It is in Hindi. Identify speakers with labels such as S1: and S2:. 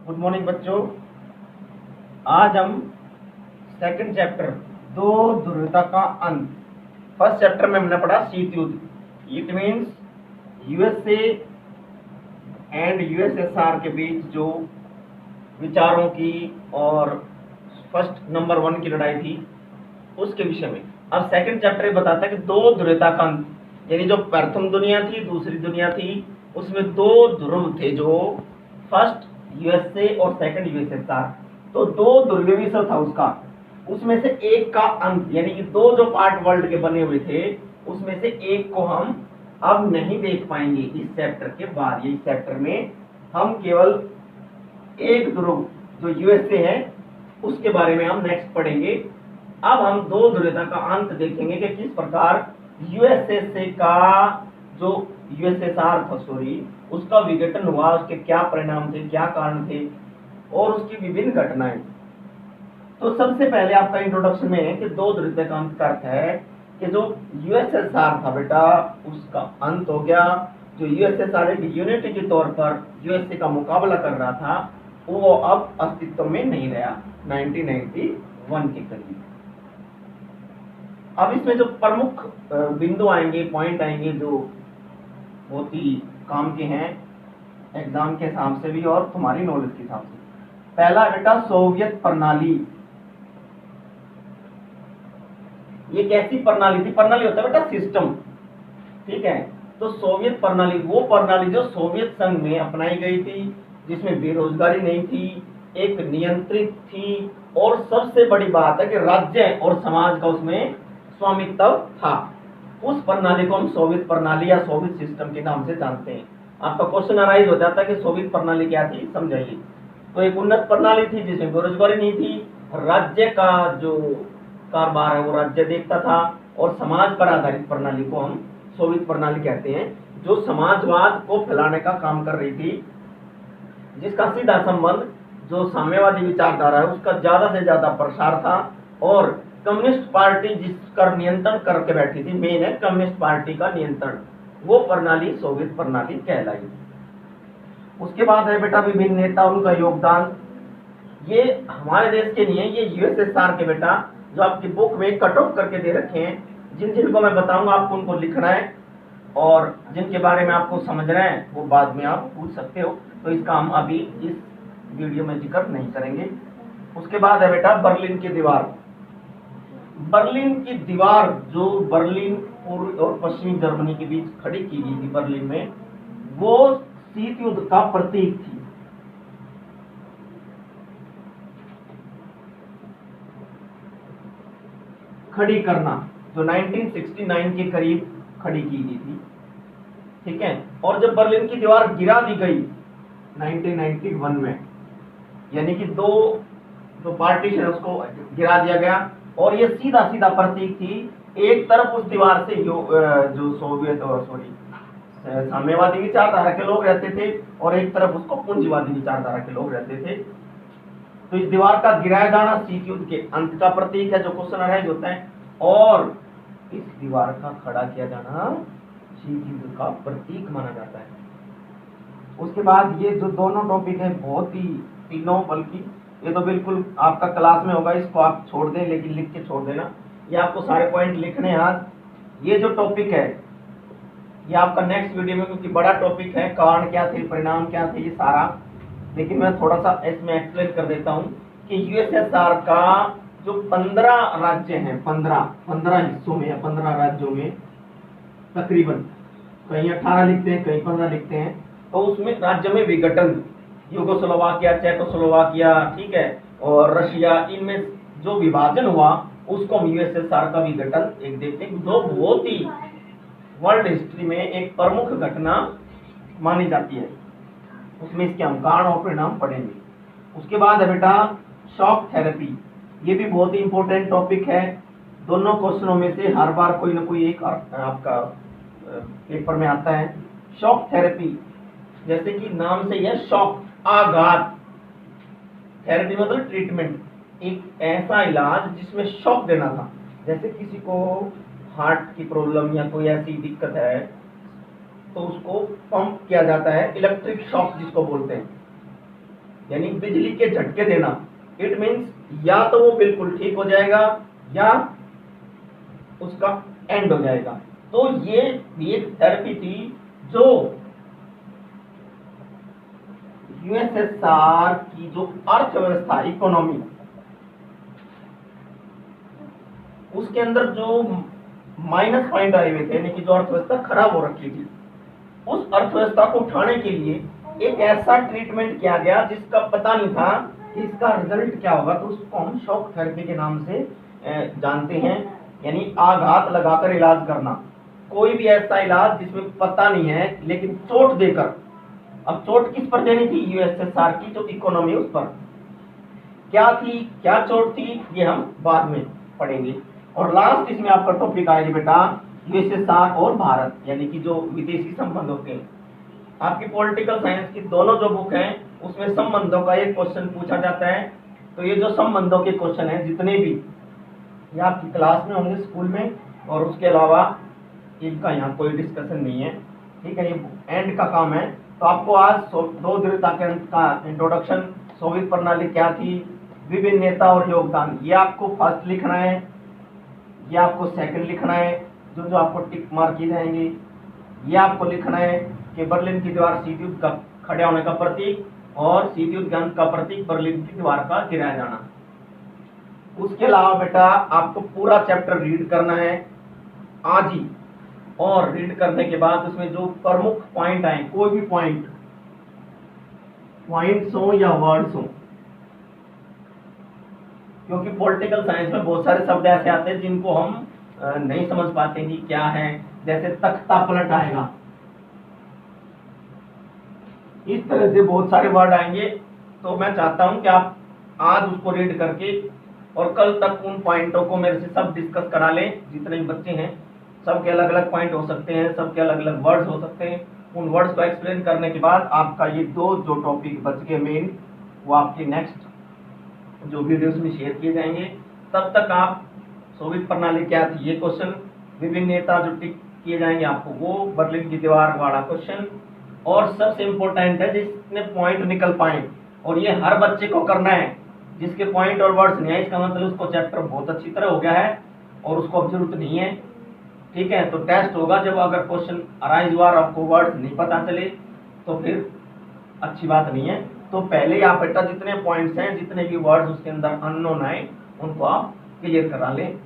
S1: गुड मॉर्निंग बच्चों। आज हम सेकंड चैप्टर दो ध्रुवता का अंत। फर्स्ट चैप्टर में हमने पढ़ा शीत युद्ध। It means USA and USSR के बीच जो विचारों की और फर्स्ट नंबर 1 की लड़ाई थी उसके विषय में। अब सेकंड चैप्टर बताता है कि दो ध्रुवता का अंत, यानी जो प्रथम दुनिया थी दूसरी दुनिया थी उसमें दो ध्रुव थे, जो फर्स्ट यूएसए और सेकंड यूएसएसआर। तो दो ध्रुवीय विश्व था उसका, उसमें से एक का अंत, यानी कि दो जो पार्ट वर्ल्ड के बने हुए थे उसमें से एक को हम अब नहीं देख पाएंगे इस चैप्टर के बाद। इस चैप्टर में हम केवल एक ध्रुव जो यूएसए है उसके बारे में हम नेक्स्ट पढ़ेंगे। अब हम दो ध्रुवता का अंत देखेंगे कि किस प्रकार यूएसए का जो यूएसएसआर था उसका विघटन हुआ, उसके क्या परिणाम थे, क्या कारण थे और उसकी विभिन्न घटनाएं। तो सबसे पहले आपका इंट्रोडक्शन में है कि दो ध्रुवता का अंत का अर्थ है कि जो यूएसएसआर था बेटा उसका अंत हो गया। जो यूएसएसआर एक यूनिट के तौर पर यूएसए का मुकाबला कर रहा था वो अब अस्तित्व में नहीं रहा 1991 के करीब। अब इसमें जो प्रमुख बिंदु आएंगे, पॉइंट आएंगे जो बहुत ही काम के हैं एग्जाम के हिसाब से भी और तुम्हारी नॉलेज के हिसाब से। पहला बेटा सोवियत प्रणाली। ये कैसी प्रणाली थी? प्रणाली होता है बेटा सिस्टम, ठीक है। तो सोवियत प्रणाली वो प्रणाली जो सोवियत संघ में अपनाई गई थी, जिसमें बेरोजगारी नहीं थी, एक नियंत्रित थी और सबसे बड़ी बात है कि राज्य और समाज का उसमें स्वामित्व था। उस प्रणाली को हम सोवियत प्रणाली या सोवियत सिस्टम के नाम से जानते हैं। आपका क्वेश्चन अराइज हो जाता है कि सोवियत प्रणाली क्या थी, समझाइए। तो एक उन्नत प्रणाली थी जिसमें बेरोजगारी नहीं थी, राज्य का जो कारोबार है वो राज्य देखता था और समाज पर आधारित प्रणाली को हम सोवियत प्रणाली कहते हैं, जो समाजवाद को फैलाने का काम कर रही थी, जिसका सीधा संबंध जो साम्यवादी विचारधारा है उसका ज्यादा से ज्यादा प्रसार था। और कम्युनिस्ट पार्टी जिसका नियंत्रण करके बैठी थी, मेन है कम्युनिस्ट पार्टी का नियंत्रण, वो प्रणाली सोवियत प्रणाली कहलाई। उसके बाद है बेटा विभिन्न नेता, उनका योगदान। ये हमारे देश के नहीं है, ये यूएसएसआर के बेटा जो आपकी बुक में कट ऑफ करके दे रखे हैं, जिन जिनको मैं बताऊंगा आपको उनको लिखना है और जिनके बारे में आपको समझना है वो बाद में आप पूछ सकते हो। तो इसका हम अभी इस वीडियो में जिक्र नहीं करेंगे। उसके बाद है बेटा बर्लिन की दीवार। बर्लिन की दीवार जो बर्लिन पूर्व और पश्चिमी जर्मनी के बीच खड़ी की गई थी बर्लिन में, वो शीत युद्ध का प्रतीक थी। खड़ी करना जो 1969 के करीब खड़ी की गई थी, ठीक है। और जब बर्लिन की दीवार गिरा दी गई 1991 में, यानी कि दो जो पार्टीशन उसको गिरा दिया गया और ये सीधा सीधा प्रतीक थी। एक तरफ उस दीवार से जो सोवियत और साम्यवादी विचारधारा के लोग रहते थे और एक तरफ उसको पूंजीवादी विचारधारा के लोग रहते थे। तो इस दीवार का गिराया जाना शीत युद्ध के अंत का प्रतीक है, जो क्वेश्चन अराइज होता है। और इस दीवार का खड़ा किया जाना शीत युद्ध का प्रतीक माना जाता है। उसके बाद ये जो दोनों टॉपिक है बहुत ही तीनों, बल्कि ये तो बिल्कुल आपका क्लास में होगा, इसको आप छोड़ दें लेकिन लिख के छोड़ देना। ये आपको सारे पॉइंट लिखने हैं आज। ये जो टॉपिक है ये आपका नेक्स्ट वीडियो में, क्योंकि बड़ा टॉपिक है, कारण क्या थे, परिणाम क्या थे, ये सारा। लेकिन मैं थोड़ा सा इसमें एक्सप्लेन कर देता हूँ कि यूएसएसआर का जो 15 राज्य हैं, 15 हिस्सों में या 15 राज्यों में तकरीबन, कहीं 18 लिखते हैं कहीं 15 लिखते हैं, तो उसमें राज्य में विघटन, यूगोस्लोवाकिया, चेकोस्लोवाकिया, ठीक है, और रशिया, इनमें जो विभाजन हुआ उसको हम यूएसएसआर का विघटन एक देखते हैं, जो बहुत ही वर्ल्ड हिस्ट्री में एक प्रमुख घटना मानी जाती है। उसमें इसके हम कारण और परिणाम पढ़ेंगे। उसके बाद है बेटा शॉक थेरेपी। ये भी बहुत ही इंपॉर्टेंट टॉपिक है। दोनों क्वेश्चनों में से हर बार कोई ना कोई एक आपका पेपर में आता है। शॉक थेरेपी, जैसे कि नाम से यह शॉक, आघात, थेरेपी मतलब ट्रीटमेंट, एक ऐसा इलाज जिसमें शॉक देना था। जैसे किसी को हार्ट की प्रॉब्लम या कोई ऐसी दिक्कत है तो उसको पंप किया जाता है, इलेक्ट्रिक शॉक जिसको बोलते हैं। यानी बिजली के झटके देना, इट मीन्स या तो वो बिल्कुल ठीक हो जाएगा या उसका एंड हो जाएगा। तो ये एक थेरेपी थी जो यूएसएसआर की जो अर्थव्यवस्था, इकोनॉमी, उसके अंदर जो माइनस पॉइंट आए हुए थे, यानी कि जो अर्थव्यवस्था खराब हो रखी थी, उस अर्थव्यवस्था को उठाने के लिए एक ऐसा ट्रीटमेंट किया गया जिसका पता नहीं था कि इसका रिजल्ट क्या होगा। तो उसको हम शॉक थेरेपी के नाम से जानते हैं, यानी आघात लगाकर इलाज करना। कोई भी ऐसा इलाज जिसमें पता नहीं है लेकिन चोट देकर। अब चोट किस पर देनी थी? यूएसएसआर की जो इकोनॉमी, उस पर। क्या थी, क्या चोट थी, ये हम बाद में पढ़ेंगे। और लास्ट इसमें आपका टॉपिक आएगा बेटा यूएसएसआर और भारत, यानी कि जो विदेशी संबंध होते हैं। आपकी पॉलिटिकल साइंस की दोनों जो बुक हैं उसमें संबंधों का एक क्वेश्चन पूछा जाता है। तो ये जो संबंधों के क्वेश्चन हैं जितने भी, ये आपकी क्लास में होंगे, स्कूल में, और उसके अलावा इनका यहाँ कोई डिस्कशन नहीं है, ठीक है, ये एंड का काम है। तो आपको आज 2 दृढ़ता के अंत का इंट्रोडक्शन, सोवियत प्रणाली क्या थी, विभिन्न नेता और योगदान, ये आपको फर्स्ट लिखना है, ये आपको सेकंड लिखना है, जो जो आपको टिक मार्क किए जाएंगे। ये आपको लिखना है कि बर्लिन की दीवार शीत युद्ध का खड़े होने का प्रतीक और शीत युद्ध के अंत का प्रतीक बर्लिन की दीवार का गिराया जाना। उसके अलावा बेटा आपको पूरा चैप्टर रीड करना है आज ही, और रीड करने के बाद उसमें जो प्रमुख पॉइंट आए, कोई भी पॉइंट्स हो या वर्ड्स हो, क्योंकि पॉलिटिकल साइंस में बहुत सारे शब्द ऐसे आते हैं जिनको हम नहीं समझ पाते कि क्या है। जैसे तख्ता पलट आएगा, इस तरह से बहुत सारे वर्ड आएंगे। तो मैं चाहता हूं कि आप आज उसको रीड करके और कल तक उन पॉइंटों को मेरे से सब डिस्कस करा लें। जितने भी बच्चे हैं सबके अलग अलग पॉइंट हो सकते हैं, सबके अलग अलग वर्ड्स हो सकते हैं। उन वर्ड्स को एक्सप्लेन करने के बाद आपका ये 2 जो टॉपिक बच गए मेन, वो आपके नेक्स्ट जो वीडियोस में शेयर किए जाएंगे। तब तक आप सोवियत प्रणाली क्या थी, ये क्वेश्चन, विभिन्न नेता जो टिक किए जाएंगे आपको वो, बर्लिन की दीवार वाला क्वेश्चन, और सबसे इम्पोर्टेंट है जिसने पॉइंट निकल पाए, और ये हर बच्चे को करना है। जिसके पॉइंट और वर्ड्स नहीं है इसका मतलब उसको चैप्टर बहुत अच्छी तरह हो गया है और उसको अब जरूरत नहीं है, ठीक है। तो टेस्ट होगा जब अगर क्वेश्चन अराइज हुआ और आपको वर्ड्स नहीं पता चले तो फिर अच्छी बात नहीं है। तो पहले आप बेटा जितने पॉइंट्स हैं, जितने भी वर्ड्स उसके अंदर अननोन आए, उनको आप क्लियर करा लें।